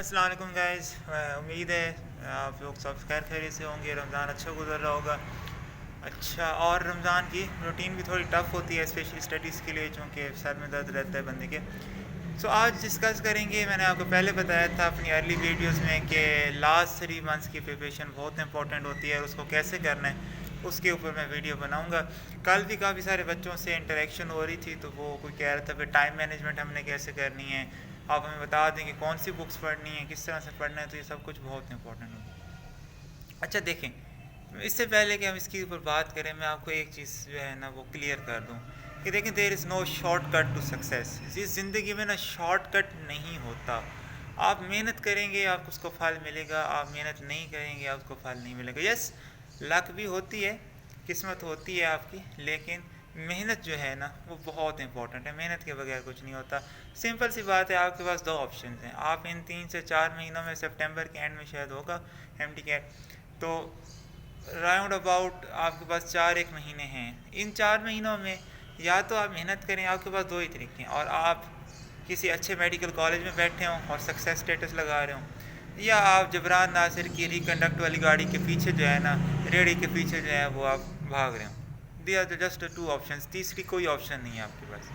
अस्सलाम वालेकुम गाइस। उम्मीद है आप लोग सब खैर खैरियत से होंगे। रमज़ान अच्छा गुजर रहा होगा। अच्छा, और रमज़ान की रूटीन भी थोड़ी टफ़ होती है स्पेशली स्टडीज़ के लिए, चूँकि सर में दर्द रहता है बंदे के। आज डिस्कस करेंगे, मैंने आपको पहले बताया था अपनी अर्ली वीडियोस में कि लास्ट 3 मंथ्स की प्रिपरेशन बहुत इंपॉर्टेंट होती है और उसको कैसे करना है उसके ऊपर मैं वीडियो बनाऊंगा। कल भी काफ़ी सारे बच्चों से इंटरेक्शन हो रही थी, तो वो कोई कह रहा था फिर टाइम मैनेजमेंट हमने कैसे करनी है, आप हमें बता दें कि कौन सी बुक्स पढ़नी है, किस तरह से पढ़ना है। तो ये सब कुछ बहुत इंपॉर्टेंट होगा। अच्छा देखें, इससे पहले कि हम इसके ऊपर बात करें, मैं आपको एक चीज़ जो है ना वो क्लियर कर दूं कि देखें, there is no shortcut to success. इस ज़िंदगी में ना शॉर्टकट नहीं होता। आप मेहनत करेंगे आपको उसको फल मिलेगा, आप मेहनत नहीं करेंगे आपको फल नहीं मिलेगा। यस, लक भी होती है, किस्मत होती है आपकी, लेकिन मेहनत जो है ना वो बहुत इंपॉर्टेंट है। मेहनत के बगैर कुछ नहीं होता। सिंपल सी बात है, आपके पास दो ऑप्शन हैं। आप इन 3 से 4 महीनों में, सितंबर के एंड में शायद होगा एम टी कैट, तो राउंड अबाउट आपके पास 4 एक महीने हैं। इन 4 महीनों में या तो आप मेहनत करें, आपके पास दो ही तरीके हैं, और आप किसी अच्छे मेडिकल कॉलेज में बैठे हों और सक्सेस स्टेटस लगा रहे हों, या आप जबरान नासिर की रिकंडक्ट वाली गाड़ी के पीछे जो है ना, रेडी के पीछे जो है वो आप भाग रहे हों। दे आर जस्ट 2 ऑप्शन, तीसरी कोई ऑप्शन नहीं है आपके पास।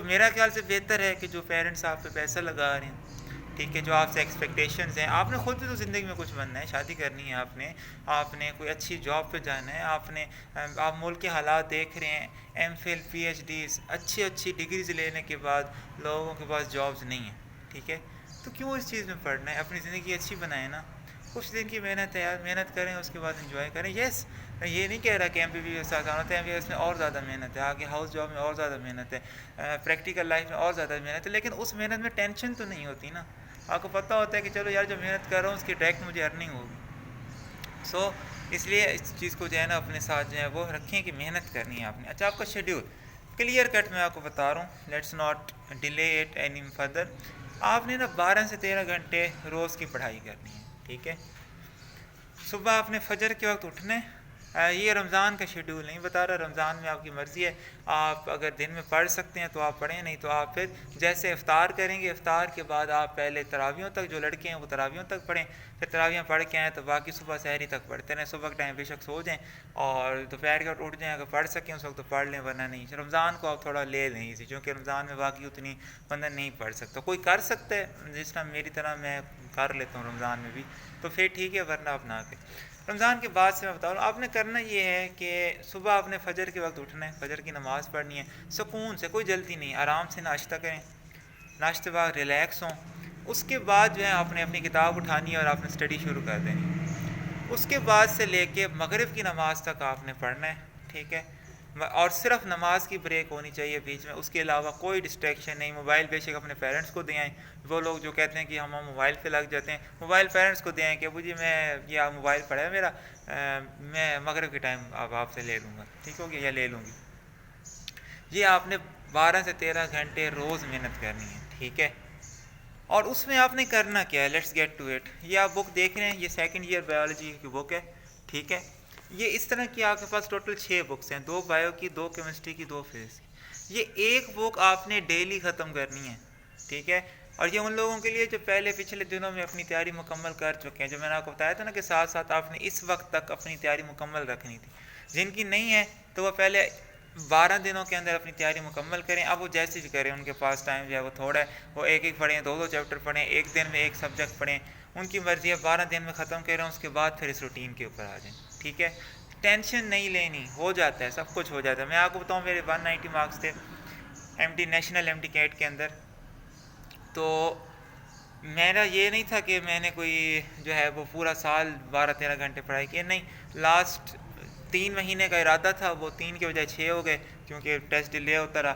मेरा ख्याल से बेहतर है कि जो पेरेंट्स आप पे पैसा लगा रहे हैं, ठीक है, जो आपसे एक्सपेक्टेशंस हैं, आपने खुद भी तो ज़िंदगी में कुछ बनना है, शादी करनी है आपने, आपने कोई अच्छी जॉब पे जाना है, आप मुल्क के हालात देख रहे हैं। एम फिल PhDs, अच्छी अच्छी डिग्रीज लेने के बाद लोगों के पास जॉब्स नहीं है, ठीक है। तो क्यों इस चीज़ में पढ़ना है, अपनी ज़िंदगी अच्छी बनाए ना। कुछ दिन की मेहनत है यार, मेहनत करें, उसके बाद इंजॉय करें। यस, मैं ये नहीं कह रहा कि MBBS आसान होता है, MBBS में और ज़्यादा मेहनत है, आगे हाउस जॉब में और ज़्यादा मेहनत है, प्रैक्टिकल लाइफ में और ज़्यादा मेहनत है, लेकिन उस मेहनत में टेंशन तो नहीं होती ना। आपको पता होता है कि चलो यार, जो मेहनत कर रहा हूँ उसकी डायरेक्ट मुझे अर्निंग होगी। इसलिए इस चीज़ को जो है ना अपने साथ जो है वो रखें कि मेहनत करनी है आपने। अच्छा, आपका शेड्यूल क्लियर कट मैं आपको बता रहा हूँ, let's not delay it any further. आपने ना 12 से 13 घंटे रोज़ की पढ़ाई करनी है, ठीक है। सुबह आपने फजर के वक्त उठना है। ये रमज़ान का शेड्यूल नहीं बता रहा, रमज़ान में आपकी मर्ज़ी है। आप अगर दिन में पढ़ सकते हैं तो आप पढ़ें, नहीं तो आप फिर जैसे इफ़्तार करेंगे, इफ़्तार के बाद आप पहले तरावियों तक, जो लड़के हैं वो तरावियों तक पढ़ें, फिर तरावियाँ पढ़ के आएँ तो बाकी सुबह सहरी तक पढ़ते रहें। सुबह के टाइम बेशक सो जाएँ और दोपहर के वक्त उठ जाएँ, अगर पढ़ सकें उस वक्त तो पढ़ लें, वरना नहीं। रमज़ान को आप थोड़ा ले लें इसी, क्योंकि रमज़ान में बाकी उतनी बंदा नहीं पढ़ सकता। कोई कर सकता है जिस तरह मेरी तरह मैं कर लेता हूँ रमज़ान में भी, तो फिर ठीक है, वरना आप ना करें। रमज़ान के बाद से मैं बता रहा हूँ, आपने करना ये है कि सुबह आपने फजर के वक्त उठना है, फजर की नमाज़ पढ़नी है सुकून से, कोई जल्दी नहीं, आराम से नाश्ता करें, नाश्ते बाद रिलैक्स हों। उसके बाद जो है आपने अपनी किताब उठानी है और आपने स्टडी शुरू कर देनी है। उसके बाद से लेके मगरिब की नमाज़ तक आपने पढ़ना है, ठीक है। और सिर्फ नमाज की ब्रेक होनी चाहिए बीच में, उसके अलावा कोई डिस्ट्रैक्शन नहीं। मोबाइल बेशक अपने पेरेंट्स को दें, वो लोग जो कहते हैं कि हम मोबाइल पे लग जाते हैं, मोबाइल पेरेंट्स को दें कि अबू जी मैं ये मोबाइल पड़ा है मेरा, मैं मगरिब के टाइम अब आपसे ले लूँगा, ठीक हो गया, या ले लूँगी। ये आपने 12 से 13 घंटे रोज़ मेहनत करनी है, ठीक है। और उसमें आपने करना क्या है, लेट्स गेट टू इट। ये आप बुक देख रहे हैं, ये सेकंड ईयर बायोलॉजी की बुक है, ठीक है। ये इस तरह की आपके पास टोटल 6 बुक्स हैं, 2 बायो की, 2 केमिस्ट्री की, 2 फिजिक्स की। ये एक बुक आपने डेली ख़त्म करनी है, ठीक है। और ये उन लोगों के लिए जो पहले पिछले दिनों में अपनी तैयारी मुकम्मल कर चुके हैं, जो मैंने आपको बताया था ना कि साथ साथ आपने इस वक्त तक अपनी तैयारी मुकम्मल रखनी थी। जिनकी नहीं है तो वह पहले 12 दिनों के अंदर अपनी तैयारी मुकम्मल करें। अब वो जैसे ही करें, उनके पास टाइम जो है वो थोड़ा है, वो एक एक पढ़ें, 2 2 चैप्टर पढ़ें, एक दिन में एक सब्जेक्ट पढ़ें, उनकी मर्ज़ी है। 12 दिन में ख़त्म करें, उसके बाद फिर इस रूटीन के ऊपर आ जाएँ, ठीक है। टेंशन नहीं लेनी, हो जाता है, सब कुछ हो जाता है। मैं आपको बताऊँ, मेरे 190 मार्क्स थे नेशनल MT कैट के अंदर। तो मेरा ये नहीं था कि मैंने कोई जो है वो पूरा साल 12 13 घंटे पढ़ाई की, नहीं। लास्ट 3 महीने का इरादा था, वो 3 के बजाय 6 हो गए क्योंकि टेस्ट डिले होता रहा।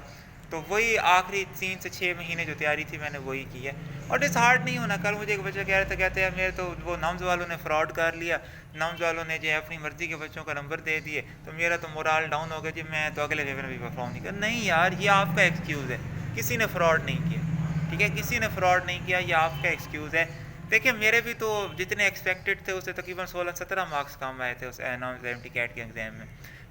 तो वही आखिरी 3 से 6 महीने जो तैयारी थी मैंने वही की है। और डिसहार्ट नहीं होना। कल मुझे एक बच्चा कह रहा था, कहते हैं मेरे तो वो नम्स वालों ने फ्रॉड कर लिया, नम्स वालों ने जो है अपनी मर्ज़ी के बच्चों का नंबर दे दिए, तो मेरा तो मोराल डाउन हो गया जी, मैं तो अगले पेपर में भी परफॉर्म नहीं कर। नहीं यार, ये आपका एक्सक्यूज़ है, किसी ने फ्रॉड नहीं किया, ठीक है, किसी ने फ्रॉड नहीं किया, ये आपका एक्सक्यूज़ है। देखिए, मेरे भी तो जितने एक्सपेक्टेड थे उससे तकरीबन 16 17 मार्क्स कम आए थे उस एनॉम्स MT कैट के एग्ज़ाम में।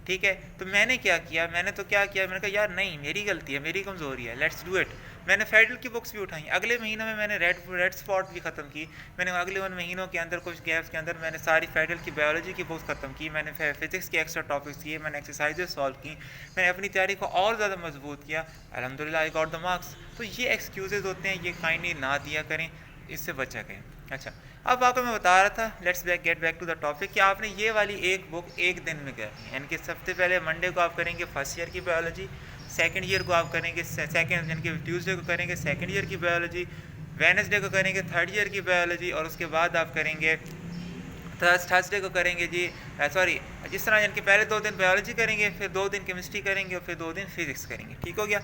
ठीक है। तो मैंने क्या किया, मैंने कहा यार नहीं, मेरी गलती है, मेरी कमज़ोरी है, लेट्स डू इट। मैंने फेडरल की बुक्स भी उठाई, अगले महीनों में मैंने रेड स्पॉट भी ख़त्म की। मैंने अगले उन महीनों के अंदर कुछ गैप्स के अंदर मैंने सारी फेडरल की बायोलॉजी की बुक्स ख़त्म की, मैंने फिज़िक्स के एक्स्ट्रा टॉपिक्स किए, मैंने एक्सरसाइजेज सॉल्व की, मैंने अपनी तैयारी को और ज़्यादा मजबूत किया, अल्हम्दुलिल्लाह आई गॉट द मार्क्स। तो ये एक्सक्यूज़ेज होते हैं, ये काइंडली ना दिया करें, इससे बचा करें। अच्छा, अब आपको मैं बता रहा था, let's get back to the topic, कि आपने ये वाली एक बुक एक दिन में करनी है। यानी कि सबसे पहले मंडे को आप करेंगे फर्स्ट ईयर की बायोलॉजी, सेकंड ईयर को आप करेंगे यानी कि ट्यूसडे को करेंगे सेकंड ईयर की बायोलॉजी, वेडनेसडे को करेंगे थर्ड ईयर की बायोलॉजी, और उसके बाद आप करेंगे थर्सडे को करेंगे जी जिस तरह यानी कि पहले 2 दिन बायोलॉजी करेंगे, फिर 2 दिन केमिस्ट्री करेंगे, और फिर 2 दिन फिज़िक्स करेंगे। ठीक हो गया।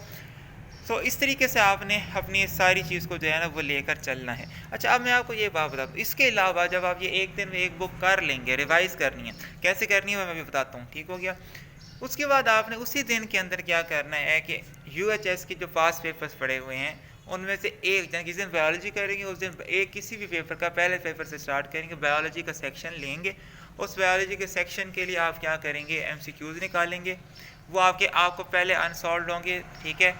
तो इस तरीके से आपने अपनी सारी चीज़ को जो है ना वो लेकर चलना है। अच्छा, अब मैं आपको ये बात बता दूँ, इसके अलावा जब आप ये एक दिन में एक बुक कर लेंगे, रिवाइज़ करनी है, कैसे करनी है मैं भी बताता हूँ। ठीक हो गया। उसके बाद आपने उसी दिन के अंदर क्या करना है कि UHS के जो पास पेपर्स पड़े हुए हैं उनमें से एक, जिस दिन बायोलॉजी करेंगे उस दिन एक किसी भी पेपर का पहले पेपर से स्टार्ट करेंगे, बायोलॉजी का सेक्शन लेंगे। उस बायोलॉजी के सेक्शन के लिए आप क्या करेंगे, MCQs निकालेंगे, वो आपको पहले अनसॉल्व होंगे। ठीक है।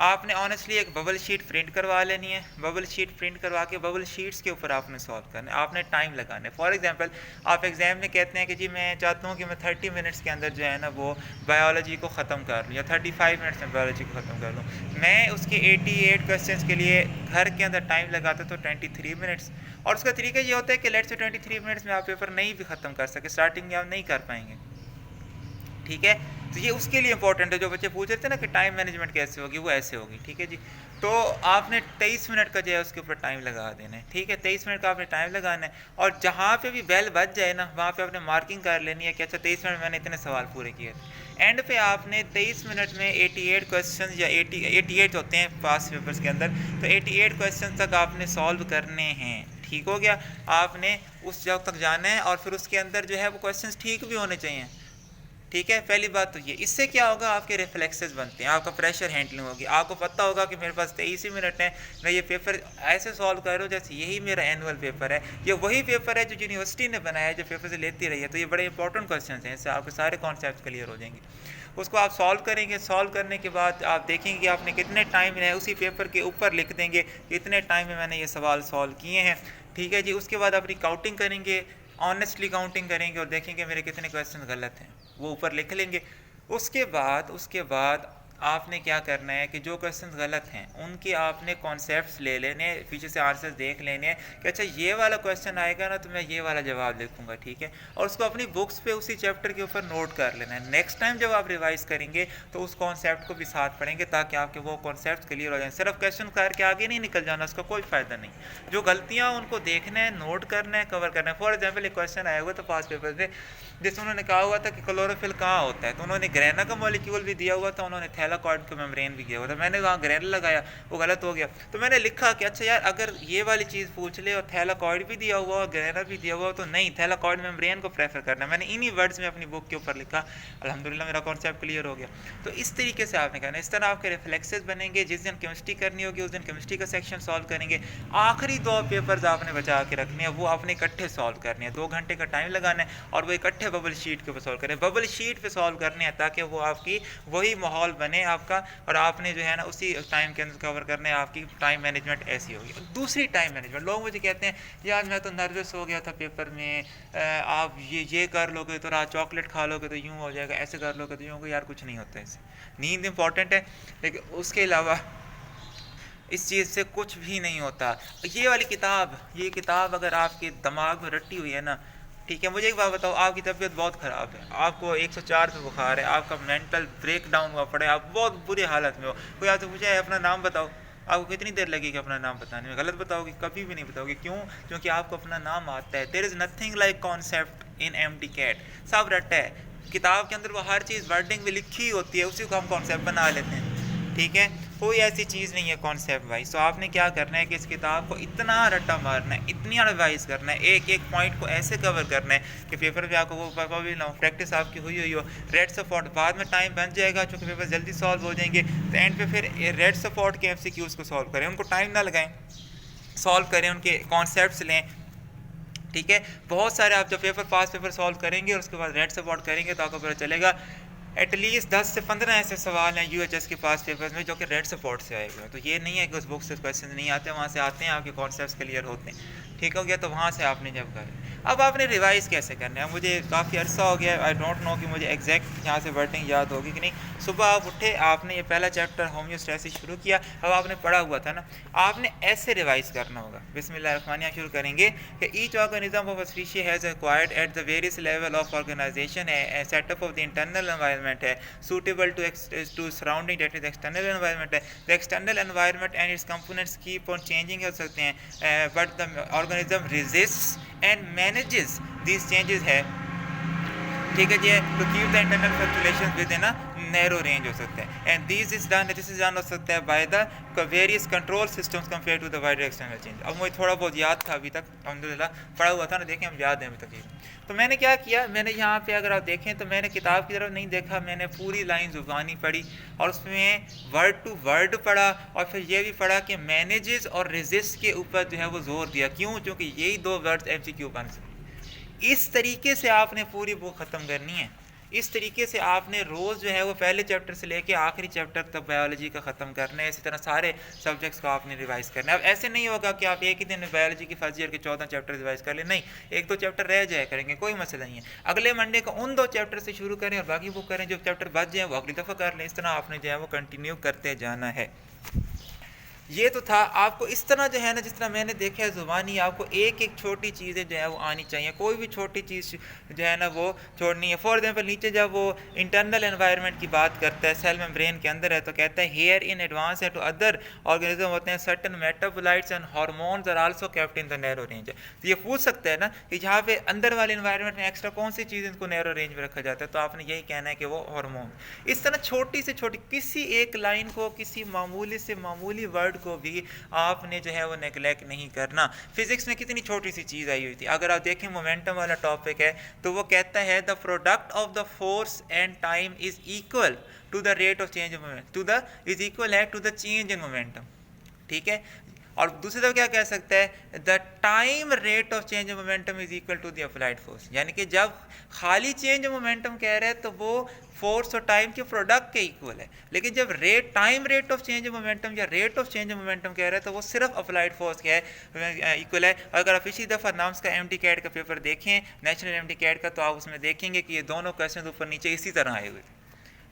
आपने ऑनेस्टली एक बबल शीट प्रिंट करवा लेनी है, बबल शीट प्रिंट करवा के बबल शीट्स के ऊपर आपने सॉल्व करना है, आपने टाइम लगाना है। फॉर एग्जांपल आप एग्ज़ाम में कहते हैं कि जी मैं चाहता हूँ कि मैं 30 मिनट्स के अंदर जो है ना वो बायोलॉजी को ख़त्म कर लूँ, या 35 मिनट्स में बायोलॉजी को ख़त्म कर लूँ। मैं उसके 88 क्वेश्चन के लिए घर के अंदर टाइम लगाता तो 23 मिनट्स, और उसका तरीका ये होता है कि लेट्स से 23 मिनट्स में आप पेपर नहीं भी ख़त्म कर सके, स्टार्टिंग में आप नहीं कर पाएंगे। ठीक है। तो ये उसके लिए इंपॉर्टेंट है। जो बच्चे पूछ रहे थे ना कि टाइम मैनेजमेंट कैसे होगी, वो ऐसे होगी। ठीक है जी। तो आपने 23 मिनट का जो है उसके ऊपर टाइम लगा देना है। ठीक है, 23 मिनट का आपने टाइम लगाना है, और जहाँ पे भी बेल बज जाए ना वहाँ पे आपने मार्किंग कर लेनी है कि अच्छा 23 मिनट मैंने इतने सवाल पूरे किए थे। एंड पे आपने 23 मिनट में 88 क्वेश्चन या 88 होते हैं पास पेपर्स के अंदर, तो 88 क्वेश्चन तक आपने सॉल्व करने हैं। ठीक हो गया। आपने उस जगह तक जाना है, और फिर उसके अंदर जो है वो क्वेश्चन ठीक भी होने चाहिए। ठीक है, पहली बात तो ये, इससे क्या होगा, आपके रिफ्लेक्सेस बनते हैं, आपका प्रेशर हैंडलिंग होगी, आपको पता होगा कि मेरे पास 23 ही मिनट है, मैं ये पेपर ऐसे सॉल्व कर रहा हूँ जैसे यही मेरा एनुअल पेपर है, ये वही पेपर है जो यूनिवर्सिटी ने बनाया है, जो पेपर से लेती रही है। तो ये बड़े इंपॉर्टेंट क्वेश्चन हैं, इससे आपके सारे कॉन्सेप्ट क्लियर हो जाएंगे। उसको आप सॉल्व करेंगे, सॉल्व करने के बाद आप देखेंगे कि आपने कितने टाइम में, उसी पेपर के ऊपर लिख देंगे कि इतने टाइम में मैंने ये सवाल सॉल्व किए हैं। ठीक है जी। उसके बाद अपनी काउंटिंग करेंगे, ऑनेस्टली काउंटिंग करेंगे, और देखेंगे मेरे कितने क्वेश्चन गलत हैं, वो ऊपर लिख लेंगे। उसके बाद आपने क्या करना है कि जो क्वेश्चन गलत हैं उनके आपने कॉन्सेप्ट्स ले लेने, पीछे से आंसर्स देख लेने कि अच्छा ये वाला क्वेश्चन आएगा ना तो मैं ये वाला जवाब लिखूंगा। ठीक है। और उसको अपनी बुक्स पे उसी चैप्टर के ऊपर नोट कर लेना है। नेक्स्ट टाइम जब आप रिवाइज करेंगे तो उस कॉन्सेप्ट को भी साथ पढ़ेंगे, ताकि आपके वो कॉन्सेप्ट क्लियर हो जाए। सिर्फ क्वेश्चन करके आगे नहीं निकल जाना, उसका कोई फ़ायदा नहीं। जो गलतियाँ उनको देखना है, नोट करना है, कवर करना है। फॉर एग्जाम्पल एक क्वेश्चन आया हुआ था पास पेपर में, जिसमें उन्होंने कहा हुआ था कि क्लोरोफिल कहाँ होता है, तो उन्होंने ग्रेना का मॉलिक्यूल भी दिया हुआ था, उन्होंने थैलाकॉइड का मेम्ब्रेन भी किया हुआ था। मैंने वहाँ ग्रेना लगाया, वो गलत हो गया। तो मैंने लिखा कि अच्छा यार अगर ये वाली चीज़ पूछ ले और थैलाकॉइड भी दिया हुआ और ग्रेना भी दिया हुआ, तो नहीं, थैलाकॉइड मेम्ब्रेन को प्रेफर करना है। मैंने इन्हीं वर्ड्स में अपनी बुक के ऊपर लिखा, अल्हम्दुलिल्लाह मेरा कॉन्सेप्ट क्लियर हो गया। तो इस तरीके से आपने करना, इस तरह आपके रिफ्लेक्सेस बनेंगे। जिस दिन केमिस्ट्री करनी होगी उस दिन केमिस्ट्री का सेक्शन सॉल्व करेंगे। आखिरी 2 पेपर्स आपने बचा के रखने हैं, वो आपने इकट्ठे सॉल्व करने हैं। 2 घंटे का टाइम लगाना है, और वो इकट्ठे बबल शीट के ऊपर सॉल्व करें, बबल शीट पे सॉल्व करने हैं, ताकि वो आपकी वही माहौल बने आपका, और आपने जो है ना उसी टाइम के अंदर कवर करने हैं। आपकी टाइम मैनेजमेंट ऐसी होगी। दूसरी टाइम मैनेजमेंट, लोग मुझे कहते हैं यार मैं तो नर्वस हो गया था पेपर में, आप ये कर लोगे तो रात चॉकलेट खा लोगे तो यूँ हो जाएगा, ऐसे कर लोगे तो यूँ होगा। यार कुछ नहीं होता ऐसे। नींद इंपॉर्टेंट है, लेकिन उसके अलावा इस चीज़ से कुछ भी नहीं होता। ये किताब अगर आपके दिमाग में रटी हुई है ना, ठीक है। मुझे एक बात बताओ, आपकी तबीयत बहुत ख़राब है, आपको 104 पे बुखार है, आपका मेंटल ब्रेक डाउन हुआ पड़ा है, आप बहुत बुरी हालत में हो, कोई आपसे पूछे अपना नाम बताओ, आपको कितनी देर लगेगी अपना नाम बताने में? गलत बताओगे, कभी भी नहीं बताओगे। क्यों? क्योंकि आपको अपना नाम आता है। There is nothing like concept in empty cat. सब रट्टा है, किताब के अंदर वो हर चीज़ वर्डिंग में लिखी होती है, उसी को हम कॉन्सेप्ट बना लेते हैं। ठीक है, कोई ऐसी चीज़ नहीं है कॉन्सेप्ट वाइज। तो आपने क्या करना है कि इस किताब को इतना रट्टा मारना है, इतनी रिवाइज करना है, एक एक पॉइंट को ऐसे कवर करना है कि पेपर पे आपको वो पापा भी ना हो, प्रैक्टिस आपकी हुई हो। रेड सपोर्ट बाद में टाइम बन जाएगा, चूँकि पेपर जल्दी सॉल्व हो जाएंगे, तो एंड पे फिर रेड सपोर्ट के MCQs को सॉल्व करें, उनको टाइम ना लगाएं, सॉल्व करें, उनके कॉन्सेप्ट्स लें, ठीक है। बहुत सारे आप जब पास पेपर सॉल्व करेंगे और उसके बाद रेड सपोर्ट करेंगे तो आपको पता चलेगा एटलीस्ट 10 से 15 ऐसे सवाल हैं यूएचएस के पास पेपर्स में जो कि रेड सपोर्ट से आए हुए हैं। तो ये नहीं है कि उस बुक से क्वेश्चन नहीं आते, वहाँ से आते हैं, आपके कॉन्सेप्ट्स क्लियर होते हैं। ठीक हो गया। तो वहाँ से आपने जब कहा अब आपने रिवाइज़ कैसे करना है, मुझे काफ़ी अर्सा हो गया, आई डोंट नो कि मुझे एग्जैक्ट यहाँ से वर्डिंग याद होगी कि नहीं। सुबह आप उठे, आपने ये पहला चैप्टर होम्योस्टैसिस शुरू किया, अब आपने पढ़ा हुआ था ना, आपने ऐसे रिवाइज़ करना होगा। बिस्मिल्लाहिर्रहमानिर्रहीम शुरू करेंगे कि each organism of a species has acquired at the various level of organization है, setup of the internal environment है suitable to surrounding, that is external environment है। The external environment and its components keep on changing हो सकते हैं, but the organism resists and manages these changes है। ठीक है जी। To keep the internal fluctuations within a narrow range हो सकता है, एंड दिस इज डन हो सकता है by the various control systems compare to the wider external change. अब मुझे थोड़ा बहुत याद था अभी तक, अल्हम्दुलिल्लाह पढ़ा हुआ था ना, देखें हम याद है अभी तक। तो मैंने क्या किया, मैंने यहाँ पे अगर आप देखें तो मैंने किताब की तरफ नहीं देखा, मैंने पूरी लाइन ज़ुबानी पढ़ी और उसमें वर्ड टू वर्ड पढ़ा और फिर ये भी पढ़ा कि मैनेजेस और रेजिस्ट के ऊपर जो है वो जोर दिया। क्यों? क्योंकि यही दो वर्ड्स एमसीक्यू बन सकते। इस तरीके से आपने पूरी बुक ख़त्म करनी है। इस तरीके से आपने रोज़ जो है वो पहले चैप्टर से लेके आखिरी चैप्टर तक बायोलॉजी का ख़त्म करना है। इसी तरह सारे सब्जेक्ट्स को आपने रिवाइज़ करना है। अब ऐसे नहीं होगा कि आप एक ही दिन में बायोलॉजी की फर्स्ट ईयर के 14 चैप्टर रिवाइज़ कर लें, नहीं, एक दो चैप्टर रह जाए करेंगे, कोई मसला नहीं है। अगले मंडे को उन 2 चैप्टर से शुरू करें और बाकी बुक करें, जो चैप्टर बच जाए वो अगली दफ़ा कर लें। इस तरह आपने जो है वो कंटिन्यू करते जाना है। ये तो था। आपको इस तरह जो है ना, जिस तरह मैंने देखा है ज़ुबानी, आपको एक एक छोटी चीज़ें जो है वो आनी चाहिए, कोई भी छोटी चीज़ जो है ना वो छोड़नी है। फॉर एग्जांपल नीचे जब वो इंटरनल एनवायरनमेंट की बात करता है, सेल मेम्ब्रेन के अंदर है, तो कहता है हेयर इन एडवांस है टू अदर ऑर्गेनिज्म होते हैं certain metabolites and hormones are also kept in the narrow range. तो ये पूछ सकता है ना कि जहाँ पे अंदर वाले एनवायरनमेंट में एक्स्ट्रा कौन सी चीज़ इनको नैरो रेंज में रखा जाता है, तो आपने यही कहना है कि वो हार्मोन। इस तरह छोटी से छोटी किसी एक लाइन को, किसी मामूली से मामूली वर्ड को भी आपने जो है वो नेगलेक्ट नहीं करना। फिजिक्स में कितनी छोटी सी चीज़ आई हुई थी, अगर आप देखें मोमेंटम वाला टॉपिक है तो वो कहता है the product of the force and time is equal to the rate of change is equal है to the change in momentum. ठीक है। और दूसरी तरफ क्या कह सकता है, the time rate of change in momentum is equal to the applied force. यानी कि जब खाली चेंज इन मोमेंटम कह रहे हैं तो वो फोर्स और टाइम के प्रोडक्ट के इक्वल है, लेकिन जब time rate of change in momentum या rate of change in momentum कह रहे हैं तो वो सिर्फ अप्लाइड फोर्स के है इक्वल है। अगर आप इसी दफ़ा नाम्स का एमटी कैट का पेपर देखें, नेशनल एमटी कैट का, तो आप उसमें देखेंगे कि ये दोनों क्वेश्चन ऊपर नीचे इसी तरह आए हुए थे।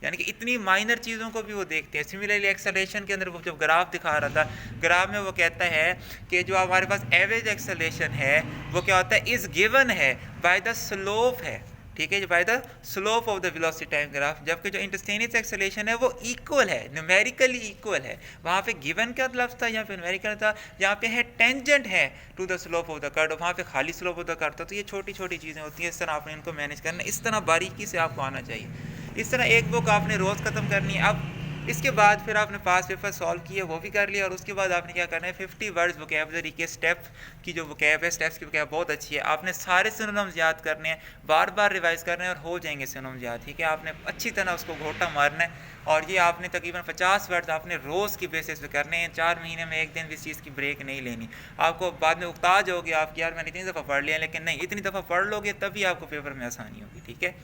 यानी कि इतनी माइनर चीज़ों को भी वो देखते हैं। सिमिलरली एक्सेलरेशन के अंदर वो जब ग्राफ दिखा रहा था, ग्राफ में वो कहता है कि जो हमारे पास एवरेज एक्सेलरेशन है वो क्या होता है, इज़ गिवन है बाय द स्लोप है। ठीक है, by the slope of the velocity time graph. जबकि जो इंस्टेंटेनियस एक्सेलरेशन है वो इक्वल है, न्यूमेरिकली इक्वल है। वहाँ पे गिवन का लफ्ज़ था, यहाँ पे न्यूमेरिकल था। यहाँ पे है टेंजेंट है to the slope of the curve, वहाँ पे खाली स्लोप ऑफ द कर्व था। तो ये छोटी छोटी चीज़ें होती हैं, इस तरह आपने इनको मैनेज करना, इस तरह बारीकी से आपको आना चाहिए। इस तरह एक बुक आपने रोज़ ख़त्म करनी है। अब इसके बाद फिर आपने पास पेपर सॉल्व किए, वो भी कर लिया, और उसके बाद आपने क्या करना है, 50 वर्ड्स वोकैबुलरी के स्टेप की जो वोकैब है, स्टेप्स की वोकैब बहुत अच्छी है। आपने सारे सिनोनिम्स याद करने हैं, बार बार रिवाइज़ करने हैं और हो जाएंगे सिनोनिम्स याद। ठीक है, आपने अच्छी तरह उसको घोटा मारना है और ये आपने तकरीबन 50 वर्ड्स आपने रोज़ की बेसिस पे करने हैं। 4 महीने में एक दिन भी इस चीज़ की ब्रेक नहीं लेनी। आपको बाद में उकता जाओगे आप कि यार मैंने इतनी दफ़ा पढ़ लिया, लेकिन नहीं, इतनी दफ़ा पढ़ लोगे तभी आपको पेपर में आसानी होगी। ठीक है,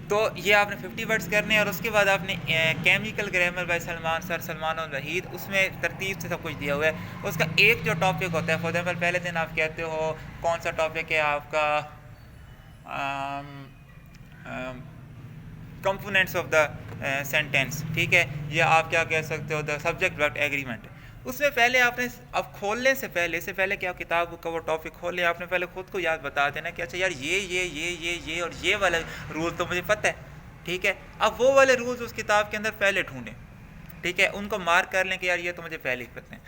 तो ये आपने 50 वर्ड्स करने हैं और उसके बाद आपने chemical grammar bye sir Salman और वहीद, उसमें तरतीब से सब कुछ दिया हुआ है। उसका एक जो टॉपिक होता है, फॉर एग्जाम्पल पहले दिन आप कहते हो कौन सा टॉपिक है आपका, कंपोनेंट्स ऑफ द सेंटेंस। ठीक है, या आप क्या कह सकते हो, द सब्जेक्ट वर्ब एग्रीमेंट। उसमें पहले आपने, अब खोलने से पहले कि आप किताब का वो टॉपिक खोलें, आपने पहले खुद को याद बता देना कि अच्छा यार ये और ये वाला रूल तो मुझे पता है। ठीक है, अब वो वाले रूल्स उस किताब के अंदर पहले ढूंढें। ठीक है, उनको मार्क कर लें कि यार ये तो मुझे पहले ही पता है।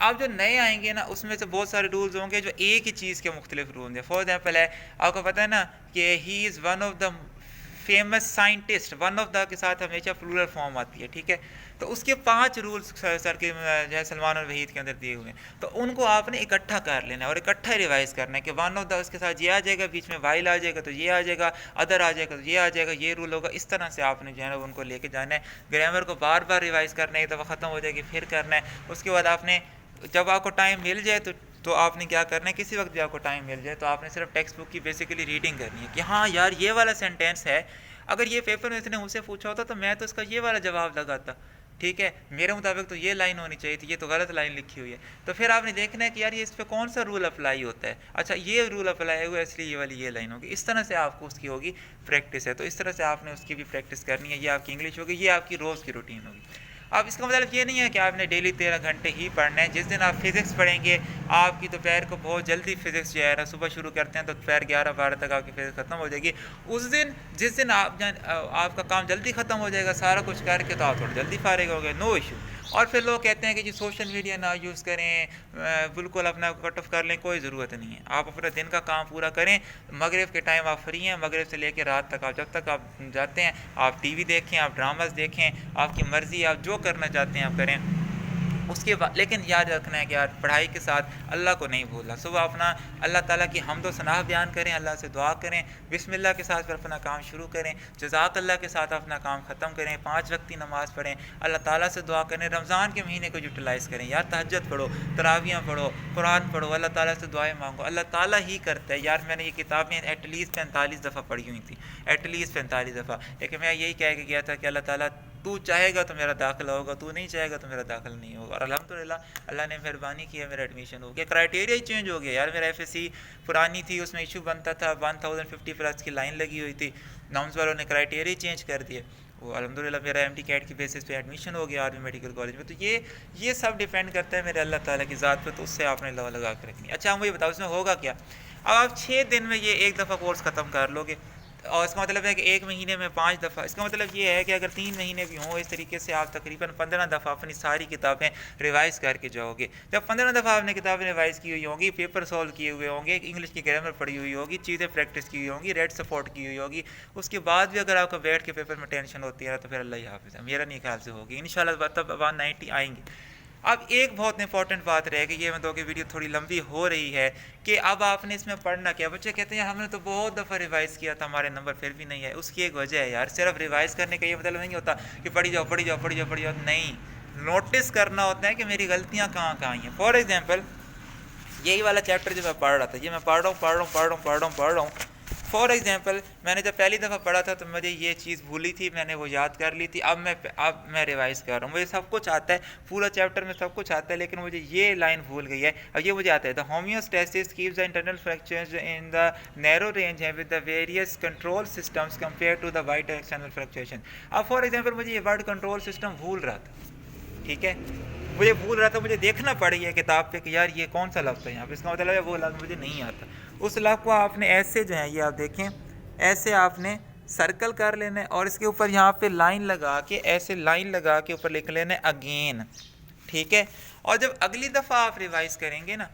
आप जो नए आएंगे ना, उसमें से बहुत सारे रूल्स होंगे जो एक ही चीज़ के मुख्तलिफ रूल हैं। फॉर एग्जाम्पल है, आपको पता है ना कि he is one of the famous scientist, one of the के साथ हमेशा प्लूरल फॉर्म आती है। ठीक है, तो उसके 5 रूल्स सर के जो है सलमान और वहीद के अंदर दिए हुए हैं, तो उनको आपने इकट्ठा कर लेना है और इकट्ठा रिवाइज़ करना है कि वन ऑफ द उसके साथ ये आ जाएगा, बीच में वाइल आ जाएगा तो ये आ जाएगा, अदर आ जाएगा तो ये आ जाएगा, ये रूल होगा। इस तरह से आपने जो है ना उनको लेके जाना है। ग्रामर को बार बार रिवाइज़ करना है, एक दफ़ा ख़त्म हो जाएगी फिर करना है। उसके बाद आपने, जब आपको टाइम मिल जाए तो तो आपने क्या करना है, किसी वक्त भी आपको टाइम मिल जाए तो आपने सिर्फ टेक्स्ट बुक की बेसिकली रीडिंग करनी है कि हाँ यार ये वाला सेंटेंस है, अगर ये पेपर में इसने मुझसे पूछा होता तो मैं तो इसका ये वाला जवाब लगाता, ठीक है, मेरे मुताबिक तो ये लाइन होनी चाहिए थी, ये तो गलत लाइन लिखी हुई है। तो फिर आपने देखना है कि यार ये इस पर कौन सा रूल अप्लाई होता है, अच्छा ये रूल अप्लाई हुआ इसलिए ये वाली ये लाइन होगी, इस तरह से आपको उसकी होगी प्रैक्टिस है। तो इस तरह से आपने उसकी भी प्रैक्टिस करनी है। ये आपकी इंग्लिश होगी, ये आपकी रोज़ की रूटीन होगी। अब इसका मतलब ये नहीं है कि आपने डेली 13 घंटे ही पढ़ना है। जिस दिन आप फिज़िक्स पढ़ेंगे, आपकी दोपहर को बहुत जल्दी फिज़िक्स जो है ना, सुबह शुरू करते हैं तो दोपहर 11-12 तक आपकी फिज़िक्स ख़त्म हो जाएगी। उस दिन जिस दिन आपका काम जल्दी ख़त्म हो जाएगा सारा कुछ करके, तो आप थोड़ा जल्दी फारिग हो गए, नो इशू। और फिर लोग कहते हैं कि जी सोशल मीडिया ना यूज़ करें, बिल्कुल अपना कट ऑफ कर लें, कोई ज़रूरत नहीं है। आप अपने दिन का काम पूरा करें, मगरिब के टाइम आप फ्री हैं, मगरिब से लेकर रात तक आप जब तक आप जाते हैं आप टीवी देखें, आप ड्रामास देखें, आपकी मर्ज़ी, आप जो करना चाहते हैं आप करें। उसके बाद लेकिन याद रखना है कि यार पढ़ाई के साथ अल्लाह को नहीं भूलना। सुबह अपना अल्लाह ताला की हम्द व सनाह बयान करें, अल्लाह से दुआ करें, बिस्मिल्लाह के साथ फिर अपना काम शुरू करें, जज़ाक अल्लाह के साथ अपना काम ख़त्म करें, 5 वक्त की नमाज़ पढ़ें, अल्लाह ताला से दुआ करें, रमज़ान के महीने को यूटिलाइज़ करें, यार तहज्जुद पढ़ो, तरावियाँ पढ़ो, कुरान पढ़ो, अल्लाह ताला से दुआएं मांगो, अल्लाह ताला ही करता है। यार मैंने ये किताबें एटलीस्ट 45 दफ़ा पढ़ी हुई थी, एटलीस्ट 45 दफ़ा, लेकिन मैं यही कह के गया था कि अल्लाह ताला तू चाहेगा तो मेरा दाखिला होगा, तू नहीं चाहेगा तो मेरा दाखिला नहीं होगा। और अल्हम्दुलिल्लाह अल्लाह ने मेहरबानी की है, मेरा एडमिशन हो गया, क्राइटेरिया ही चेंज हो गया। यार मेरा एफएससी पुरानी थी, उसमें इशू बनता था 1050 प्लस की लाइन लगी हुई थी, नॉम्स वालों ने क्राइटेरिया चेंज कर दिए, वो अल्हम्दुलिल्लाह मेरा एमटी कैट की बेसिस पे एडमिशन हो गया आर्मी मेडिकल कॉलेज में। तो ये सब डिपेंड करता है मेरे अल्लाह ताला की ज़ात पे, तो उससे आपने लवा लगा के रखनी। अच्छा मुझे बताओ इसमें होगा क्या? अब आप 6 दिन में ये एक दफ़ा कोर्स ख़त्म कर लोगे, और इसका मतलब है कि 1 महीने में 5 दफ़ा, इसका मतलब ये है कि अगर 3 महीने भी हों, इस तरीके से आप तकरीबन 15 दफ़ा अपनी सारी किताबें रिवाइज़ करके जाओगे। जब 15 दफ़ा आपने किताबें रिवाइज़ की हुई होंगी, पेपर सॉल्व किए हुए होंगे, इंग्लिश की ग्रामर पढ़ी हुई होगी, चीज़ें प्रैक्टिस की हुई होंगी, रेड सपोर्ट की हुई होगी, उसके बाद भी अगर आपका बैठ के पेपर में टेंशन होती है तो फिर अल्लाह ही हाफ़िज़ है, मेरा नहीं ख्याल से होगी इंशाल्लाह, तब 190 आएंगे। अब एक बहुत इंपॉर्टेंट बात रहेगी, ये मतलब कि वीडियो थोड़ी लंबी हो रही है, कि अब आपने इसमें पढ़ना क्या। बच्चे कहते हैं हमने तो बहुत दफ़ा रिवाइज़ किया था, हमारे नंबर फिर भी नहीं है। उसकी एक वजह है यार, सिर्फ रिवाइज़ करने का ये मतलब नहीं होता कि पढ़ी जाओ पढ़ी जाओ पढ़ी जाओ पढ़ी जाओ, नहीं, नोटिस करना होता है कि मेरी गलतियाँ कहाँ कहाँ हैं। फॉर एग्जाम्पल यही वाला चैप्टर जो मैं पढ़ रहा था, ये मैं पढ़ रहा हूँ। फॉर एग्जांपल मैंने जब पहली दफ़ा पढ़ा था तो मुझे ये चीज़ भूली थी, मैंने वो याद कर ली थी, अब मैं रिवाइज़ कर रहा हूँ, मुझे सब कुछ आता है, पूरा चैप्टर में सब कुछ आता है, लेकिन मुझे ये लाइन भूल गई है। अब ये मुझे आता है, the homeostasis keeps the internal fluctuations in the narrow range है with the various control systems compare to the wide external fluctuation. अब फॉर एग्जाम्पल मुझे ये वर्ड कंट्रोल सिस्टम भूल रहा था, ठीक है, मुझे भूल रहा था, मुझे देखना पड़ी है किताब पे कि यार ये कौन सा लफ्ज़ है यहाँ पे, इसका मतलब है वो लफ्ज़ मुझे नहीं आता। उस लफ्ज़ को आपने ऐसे जो है, ये आप देखें, ऐसे आपने सर्कल कर लेना है और इसके ऊपर यहाँ पे लाइन लगा के, ऐसे लाइन लगा के ऊपर लिख लेना है अगेन, ठीक है। और जब अगली दफ़ा आप रिवाइज़ करेंगे ना,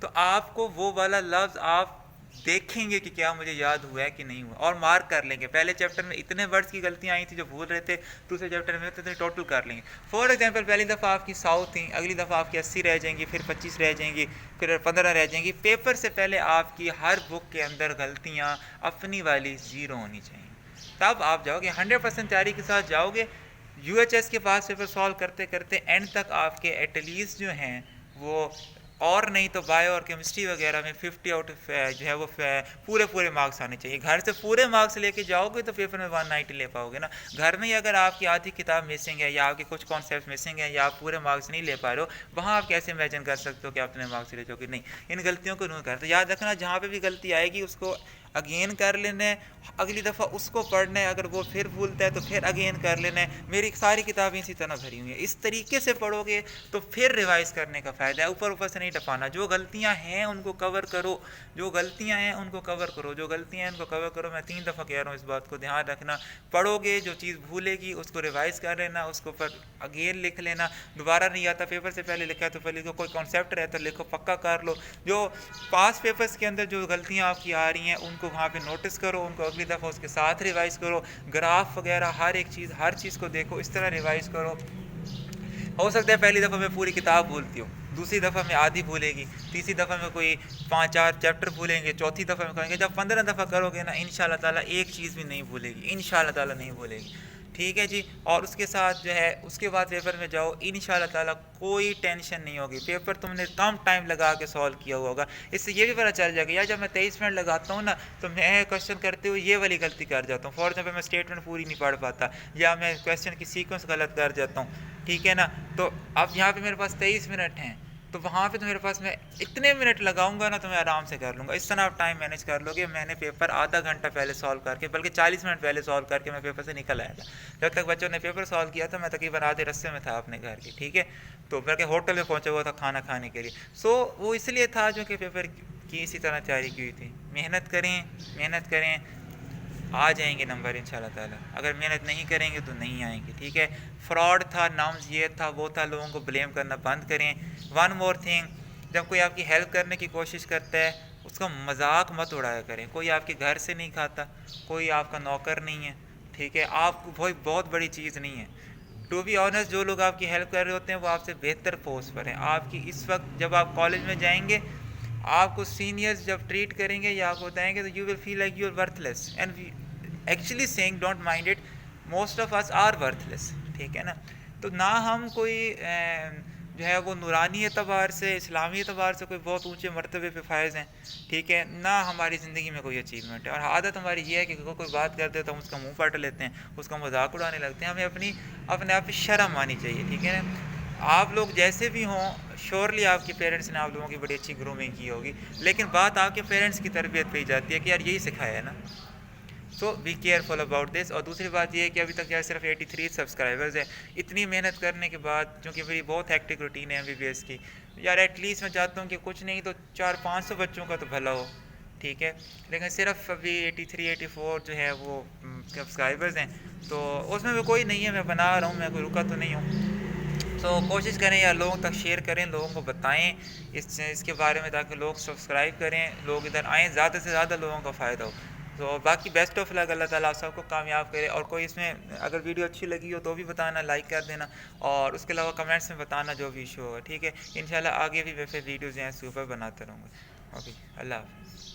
तो आपको वो वाला लफ्ज़ आप देखेंगे कि क्या मुझे याद हुआ है कि नहीं हुआ, और मार्क कर लेंगे। पहले चैप्टर में इतने वर्ड्स की गलतियाँ आई थी जो भूल रहे थे, दूसरे चैप्टर में इतने टोटल कर लेंगे। फॉर एग्जांपल पहली दफ़ा आपकी 100 थी, अगली दफ़ा आपकी 80 रह जाएंगी, फिर 25 रह जाएंगी, फिर 15 रह जाएंगी। पेपर से पहले आपकी हर बुक के अंदर गलतियाँ अपनी वाली 0 होनी चाहिए, तब आप जाओगे 100% तैयारी के साथ जाओगे। UHS के पास पेपर सॉल्व करते करते एंड तक आपके एटलीस्ट जो हैं वो, और नहीं तो बायो और केमिस्ट्री वगैरह में 50 आउट ऑफ जो है वो पूरे मार्क्स आने चाहिए। घर से पूरे मार्क्स लेके जाओगे तो पेपर में 190 ले पाओगे ना। घर में ही अगर आपकी आधी किताब मिसिंग है या आपके कुछ कॉन्सेप्ट मिसिंग है या आप पूरे मार्क्स नहीं ले पा रहे हो, वहाँ आप कैसे इमेजिन कर सकते हो कि अपने मार्क्स ले जाओगे? नहीं, इन गलतियों को नहीं करते। याद रखना, जहाँ पर भी गलती आएगी उसको अगेन कर लेना है, अगली दफ़ा उसको पढ़ना है, अगर वो फिर भूलता है तो फिर अगेन कर लेना है। मेरी सारी किताबें इसी तरह भरी हुई हैं। इस तरीके से पढ़ोगे तो फिर रिवाइज़ करने का फ़ायदा है। ऊपर से नहीं टपाना। जो गलतियां हैं उनको कवर करो, जो गलतियां हैं उनको कवर करो, जो गलतियां हैं उनको कवर करो। मैं 3 दफ़ा कह रहा हूँ, इस बात को ध्यान रखना। पढ़ोगे, जो चीज़ भूलेगी उसको रिवाइज़ कर लेना, उसको पर अगेन लिख लेना। दोबारा नहीं आता, पेपर से पहले लिखा है तो पहले कोई कॉन्सेप्ट रहता है लिखो, पक्का कर लो। जो पास पेपर्स के अंदर जो गलतियाँ आपकी आ रही हैं उनको वहाँ पे नोटिस करो, उनको अगली दफ़ा उसके साथ रिवाइज़ करो। ग्राफ वगैरह हर चीज़ को देखो, इस तरह रिवाइज़ करो। हो सकता है पहली दफ़ा मैं पूरी किताब भूलती हूँ, दूसरी दफ़ा में आधी भूलेगी, तीसरी दफ़ा में कोई 5-4 चैप्टर भूलेंगे, चौथी दफ़ा में करेंगे। जब 15 दफ़ा करोगे ना, इंशाल्लाह ताला एक चीज़ भी नहीं भूलेगी, इंशाल्लाह ताला नहीं भूलेगी। ठीक है जी। और उसके साथ जो है उसके बाद पेपर में जाओ, इंशाल्लाह ताला कोई टेंशन नहीं होगी। पेपर तुमने कम टाइम लगा के सॉल्व किया हुआ होगा। इससे ये भी पता चल जाएगा यार जब मैं 23 मिनट लगाता हूँ ना तो मैं क्वेश्चन करते हुए ये वाली गलती कर जाता हूँ। फॉर एग्जाम्पल मैं स्टेटमेंट पूरी नहीं पढ़ पाता या मैं क्वेश्चन की सीक्वेंस गलत कर जाता हूँ, ठीक है ना। तो अब यहाँ पे मेरे पास 23 मिनट हैं, तो वहाँ पे तो मेरे पास मैं इतने मिनट लगाऊंगा ना तो मैं आराम से कर लूँगा। इस तरह आप टाइम मैनेज कर लोगे। मैंने पेपर आधा घंटा पहले सॉल्व करके, बल्कि 40 मिनट पहले सॉल्व करके मैं पेपर से निकल आया था। जब तक बच्चों ने पेपर सॉल्व किया था मैं तकरीबन आधे रास्ते में था अपने घर के, ठीक है। तो बल्कि होटल में पहुँचा हुआ था खाना खाने के लिए। सो वो इसलिए था जो कि पेपर की इसी तरह तैयारी की हुई थी। मेहनत करें, मेहनत करें, आ जाएंगे नंबर इंशाल्लाह ताला। अगर मेहनत नहीं करेंगे तो नहीं आएंगे, ठीक है। फ्रॉड था, नम्स ये था वो था, लोगों को ब्लेम करना बंद करें। वन मोर थिंग, जब कोई आपकी हेल्प करने की कोशिश करता है उसका मजाक मत उड़ाया करें। कोई आपके घर से नहीं खाता, कोई आपका नौकर नहीं है, ठीक है। आपको कोई बहुत बड़ी चीज़ नहीं है। टू बी ऑनेस्ट, जो लोग आपकी हेल्प कर रहे होते हैं वो आपसे बेहतर पोस्ट पर हैं। आपकी इस वक्त जब आप कॉलेज में जाएंगे, आपको सीनियर्स जब ट्रीट करेंगे या आपको बताएंगे तो you will feel like you are worthless and actually saying don't mind it, most of us are worthless, ठीक है ना। तो ना हम कोई जो है वो नूरानी एतबार से, इस्लामी एतबार से कोई बहुत ऊंचे मरतबे पे फायज़ हैं, ठीक है ना। हमारी ज़िंदगी में कोई अचीवमेंट है और आदत हमारी ये है कि कोई बात करते हैं तो हम उसका मुंह फट लेते हैं, उसका मजाक उड़ाने लगते हैं। हमें अपने आप पे शर्म आनी चाहिए, ठीक है ना। आप लोग जैसे भी हों, श्योरली आपके पेरेंट्स ने आप लोगों की बड़ी अच्छी ग्रूमिंग की होगी, लेकिन बात आपके पेरेंट्स की तरबियत पे ही जाती है कि यार यही सिखाया है ना। सो बी केयरफुल अबाउट दिस। और दूसरी बात ये है कि अभी तक यार सिर्फ 83 सब्सक्राइबर्स है। इतनी मेहनत करने के बाद, क्योंकि मेरी बहुत हेक्टिक रूटीन है MBBS की, यार एटलीस्ट मैं चाहता हूँ कि कुछ नहीं तो 400-500 बच्चों का तो भला हो, ठीक है। लेकिन सिर्फ अभी 83-84 जो है वो सब्सक्राइबर्स हैं, तो उसमें भी कोई नहीं है, मैं बना रहा हूँ, मैं कोई रुका तो नहीं हूँ। तो कोशिश करें यार लोगों तक शेयर करें, लोगों को बताएं इसके बारे में, ताकि लोग सब्सक्राइब करें, लोग इधर आएँ, ज़्यादा से ज़्यादा लोगों का फ़ायदा हो। तो बाकी बेस्ट ऑफ लक, अल्लाह ताला आप सबको कामयाब करे। और कोई इसमें अगर वीडियो अच्छी लगी हो तो भी बताना, लाइक कर देना, और उसके अलावा कमेंट्स में बताना जो भी इशू होगा, ठीक है। इंशाल्लाह आगे भी वैसे वीडियोज़ हैं इसके ऊपर बनाता रहूँगा। ओके, अल्लाह हाफ़िज़।